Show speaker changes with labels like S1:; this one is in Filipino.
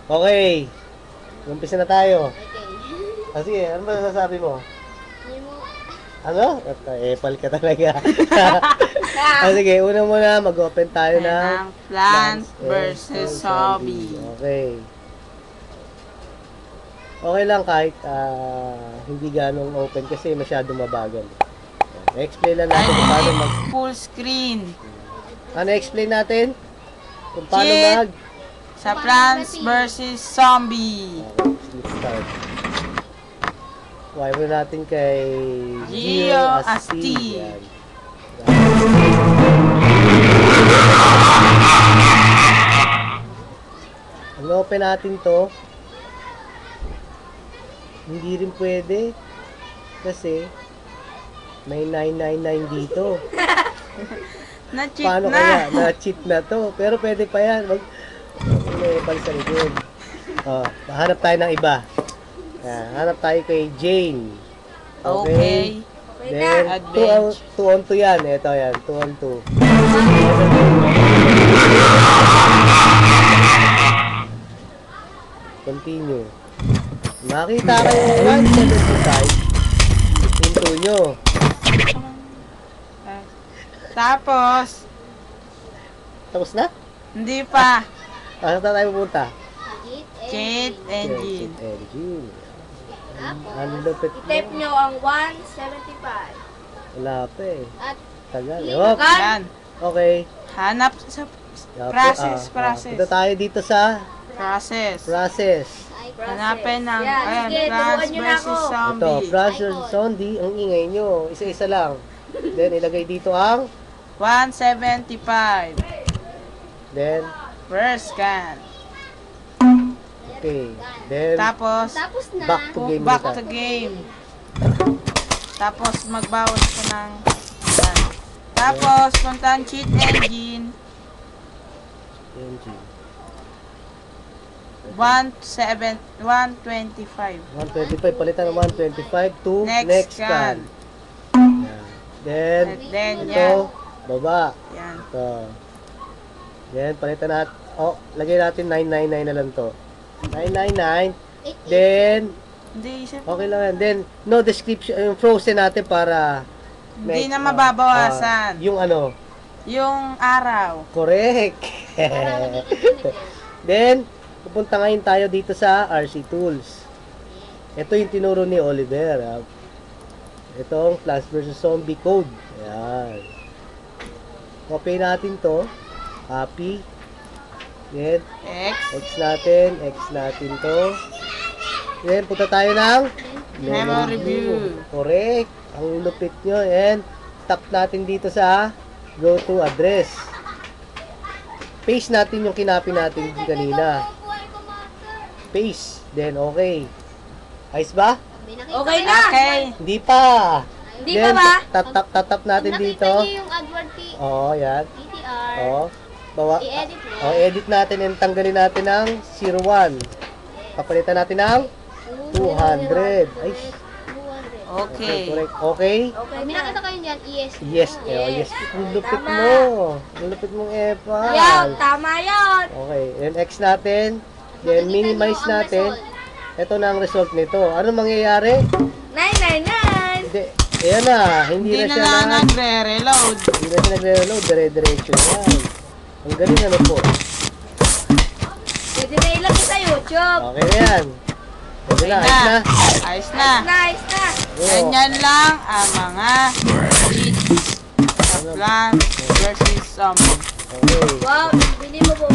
S1: Okay. Umpisa na tayo.
S2: Okay.
S1: Sige, ano ba sasabi mo?
S2: Hindi mo.
S1: Ano? Epal ka talaga. Sige, una muna, mag-open tayo ng
S3: Plants vs. Zombie.
S1: Okay. Okay lang kahit hindi ganong open kasi masyado mabagal. I-explain lang natin kung paano mag...
S3: Full screen.
S1: Ano explain natin? Kung paano
S3: Cheat.
S1: mag...
S3: Sa Plants vs. Zombie.
S1: Okay, let's start. Kuha mo natin kay
S3: Gio Asti.
S1: Yan. Ang open natin to, hindi rin pwede kasi may 999 dito.
S3: Na-cheat
S1: Paano
S3: na.
S1: kaya? Na-cheat na to. Pero pwede pa yan. May pal sa likod. Hanap tayo ng iba. Hanap tayo kay Jane.
S3: Okay.
S1: Then,
S3: Advantage.
S1: 2 on 2 yan. Ito yan, 2 on 2. Continue. Nakita kayo 175. Into nyo.
S3: Tapos,
S1: Tapos na?
S3: hindi pa.
S1: Saan tayo pupunta?
S3: Cheat engine.
S1: Cheat engine. Ang lupit mo.
S2: I-type nyo ang 175.
S1: Wala pa eh.
S2: At
S1: Tagal.
S2: Hindi
S1: Hop.
S2: ka-
S3: Yan.
S1: Okay.
S3: Hanap sa
S1: Yapo,
S3: process.
S1: Punta tayo dito sa
S3: Process.
S1: process.
S2: ay,
S3: Hanapin ng
S2: Yan,
S3: ayan,
S2: sige,
S3: Plants
S2: turuan nyo na
S3: vs.
S2: ako.
S1: Ito,
S3: Zombie.
S1: process zombie. Ang ingay nyo. Isa-isa lang. Then, ilagay dito ang
S3: 175.
S1: then,
S3: First scan.
S1: okay. Then,
S3: Tapos,
S2: Tapos na.
S1: back to game
S3: back
S1: na
S3: to
S1: tayo.
S3: game. Tapos, magbawas ko ng... Yan. Tapos, punta ang cheat engine.
S1: Engine.
S3: 125.
S1: 125. Palitan ng 125 to
S3: Next
S1: next
S3: scan.
S1: scan. Yan. Then,
S3: Then, yan.
S1: ito, baba.
S3: Yan.
S1: Ito. Then, palitan natin. Lagay natin 999 na lang to. 999. Then,
S3: Hindi, isa.
S1: okay lang yan. Then, no description. Yung frozen natin para...
S3: Hindi na mababawasan.
S1: Yung ano?
S3: Yung araw.
S1: Correct. Then, pupunta ngayon tayo dito sa RC Tools. Ito yung tinuro ni Oliver. Itong Plants vs. Zombie code. Ayan. Copy natin to. Copy. Then,
S3: X.
S1: X natin to. Then, punta tayo ng
S3: Memory view.
S1: Correct. Ang lupit nyo. And, tap natin dito sa go to address. Paste natin yung kinapi natin kanina. Paste. Then, okay. Ayos ba?
S2: Okay na.
S3: Okay.
S1: Hindi pa.
S2: Hindi pa ba?
S1: Tatap natin dito.
S2: Nakita niyo yung AdWord
S1: Oo, yan.
S2: PTR.
S1: Oo. Bawa.
S2: I-edit mo.
S1: Edit natin and tanggalin natin ng 01. Papalitan natin ng 200. Ay,
S2: 200.
S3: Okay.
S1: correct. Okay?
S2: Okay, may nakita kayo dyan, ESP.
S1: Yes. Yes. Ang lupit
S2: Tama.
S1: mo. Ang lupit mong epal.
S2: Yan, tama yun.
S1: Okay. Then X natin. Then minimize natin. Ito na ang result nito. Ano mangyayari?
S2: 999.
S1: Hindi. Ayan na. Hindi
S3: Hindi
S1: na
S3: na
S1: siya
S3: lang
S1: na.
S3: nagre-reload.
S1: Hindi na siya nagre-reload. Dire-diretso yan. Ang galing ano po.
S2: Pwede na ilagay sa YouTube.
S1: Okay na yan. Pwede na. Ayos na.
S3: Ayos na.
S2: Nice na.
S1: Oo.
S3: Ganyan lang ang mga cheats sa Plants vs. Zombie.
S1: Okay.
S2: Wow, bili mo po.